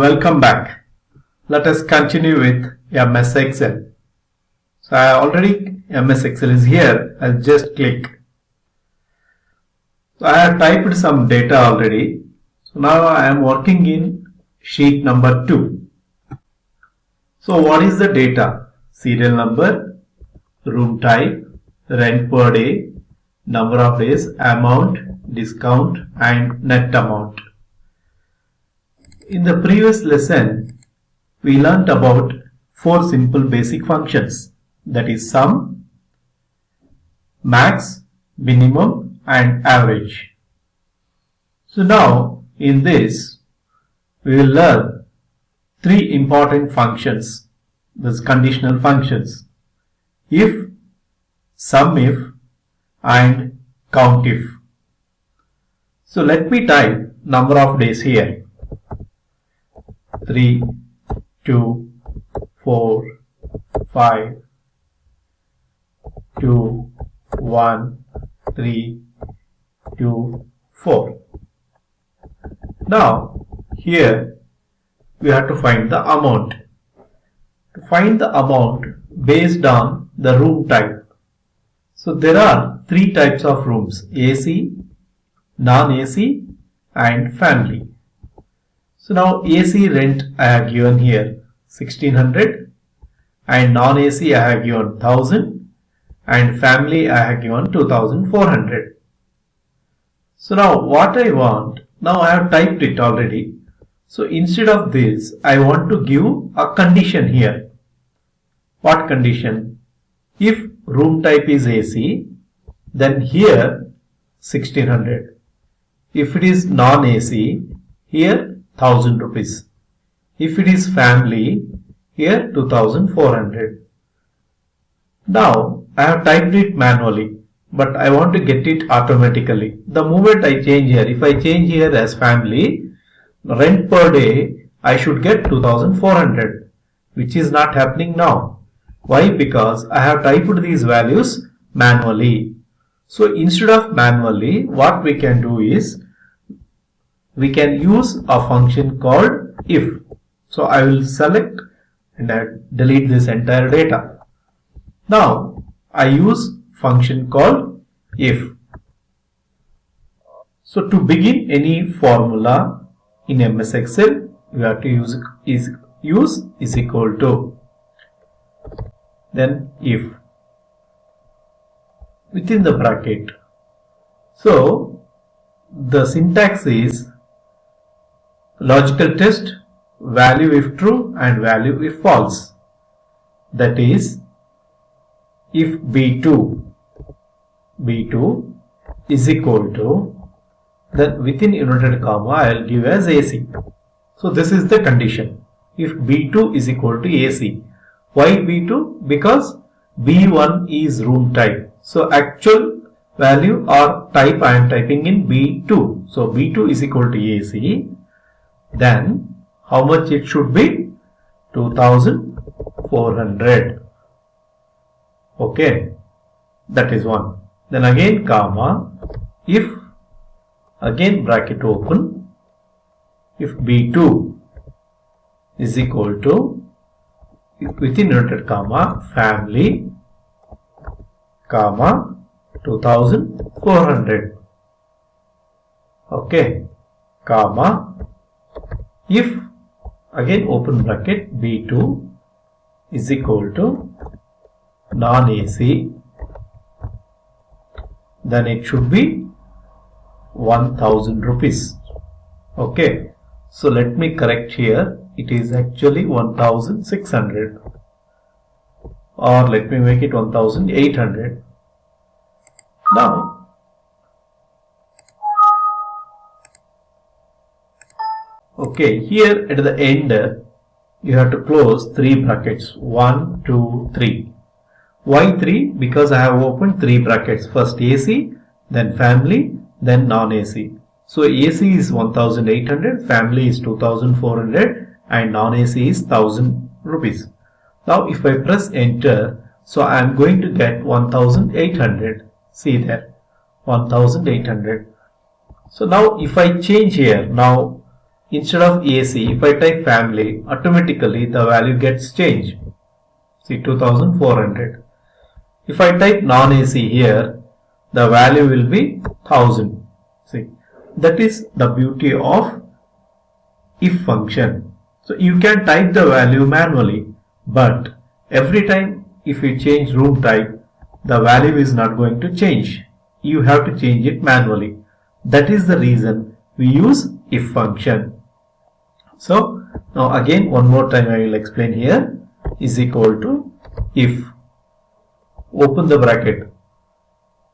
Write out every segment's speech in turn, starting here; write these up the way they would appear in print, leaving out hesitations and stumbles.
Welcome back. Let us continue with MS Excel. So I already MS Excel is here. I'll just click. So I have typed some data already. So now I am working in sheet number 2. So what is the data? Serial number, room type, rent per day, number of days, amount, discount and net amount. In the previous lesson, we learnt about 4 simple basic functions, that is sum, max, minimum and average. So now in this we will learn 3 important functions, these conditional functions: if, sum if and count if. So let me type number of days here: 3, 2, 4, 5, 2, 1, 3, 2, 4. Now here we have to find the amount. To find the amount based on the room type. So there are 3 types of rooms: AC, non-AC and family. So now AC rent I have given here 1600 and non-AC I have given 1000 and family I have given 2400. So now what I want, now I have typed it already. So instead of this I want to give a condition here. What condition? If room type is AC, then here 1600. If it is non-AC, here 1000 rupees. If it is family, here 2400. Now I have typed it manually, but I want to get it automatically. The moment I change here, if I change here as family, rent per day I should get 2400, which is not happening now. Why? Because I have typed these values manually. So instead of manually, what we can do is we can use a function called if. So I will select and I delete this entire data. Now I use function called if. So to begin any formula in MS Excel, we have to use is equal to, then if, within the bracket. So the syntax is logical test, value if true and value if false. That is, if B2 is equal to, then within inverted comma I will give as AC. So this is the condition. If B2 is equal to AC. Why B2? Because B1 is room type. So actual value or type I am typing in B2. So B2 is equal to AC. Then how much it should be? 2400. Okay, that is one. Then again comma, if, again bracket open, if B2 is equal to, within inverted comma, family, comma, 2400. Okay, comma, if, again open bracket, B2 is equal to non-AC, then it should be 1000 rupees. Okay, so let me correct here. It is actually 1600, or let me make it 1800. Now okay, here at the end you have to close 3 brackets, 1, 2, 3. Why 3? Because I have opened 3 brackets, first AC, then family, then non-AC. So AC is 1800, family is 2400 and non-AC is 1000 rupees. Now if I press enter, so I am going to get 1800. See there, 1800. So now if I change here, now instead of AC, if I type family, automatically the value gets changed. See, 2400. If I type non-AC here, the value will be 1000. See, that is the beauty of if function. So you can type the value manually, but every time if you change room type, the value is not going to change. You have to change it manually. That is the reason we use if function. So now again one more time I will explain here. Is equal to if, open the bracket.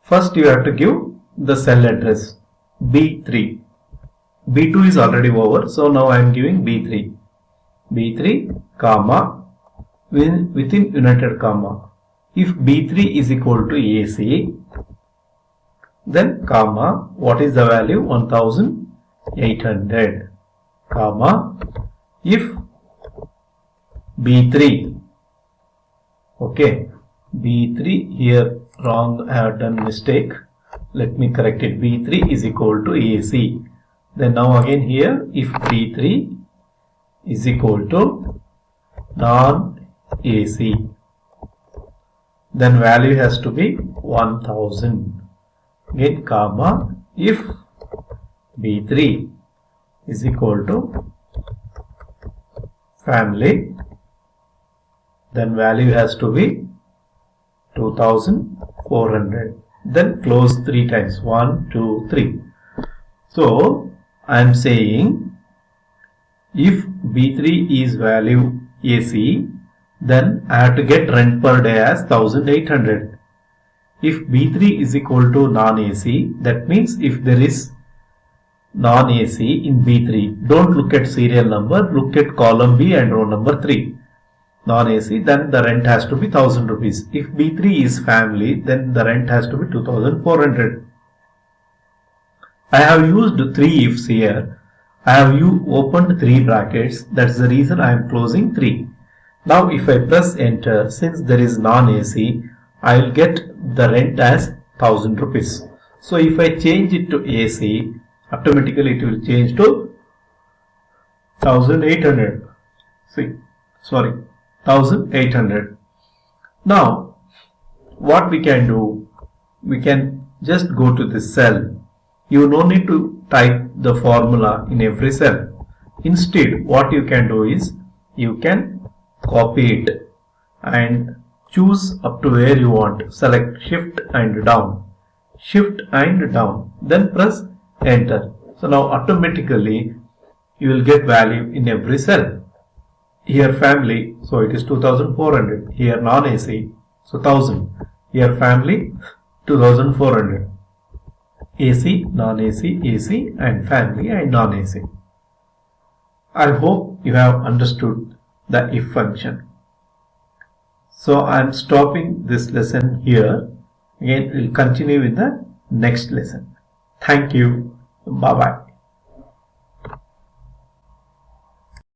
First you have to give the cell address B3. B2 is already over, so now I am giving B3. B3 comma within united comma. If B3 is equal to AC, then comma, what is the value? 1800, comma, if B3, okay, B3 here wrong, I have done mistake, let me correct it. B3 is equal to AC. Then now again here, if B3 is equal to non-AC, then value has to be 1000. Again comma, if B3 is equal to family, then value has to be 2400. Then close 3 times, 1, 2, 3. So I am saying if B3 is value AC, then I have to get rent per day as 1800. If B3 is equal to non-AC, that means if there is non-AC in B3, don't look at serial number, look at column B and row number 3. Non-AC, then the rent has to be 1000 rupees. If B3 is family, then the rent has to be 2400. I have used 3 ifs here. I have opened 3 brackets. That's the reason I am closing 3. Now if I press enter, since there is non-AC, I will get the rent as 1000 rupees. So if I change it to AC, automatically it will change to 1800. See, sorry, 1800. Now what we can do, we can just go to this cell. You no need to type the formula in every cell. Instead, what you can do is you can copy it and choose up to where you want. Select shift and down, then press enter. So now automatically you will get value in every cell. Here family, so it is 2400. Here non-AC, so 1000. Here family, 2400. AC, non-AC, AC and family and non-AC. I hope you have understood the if function. So I am stopping this lesson here. Again, we will continue with the next lesson. Thank you. Bye bye.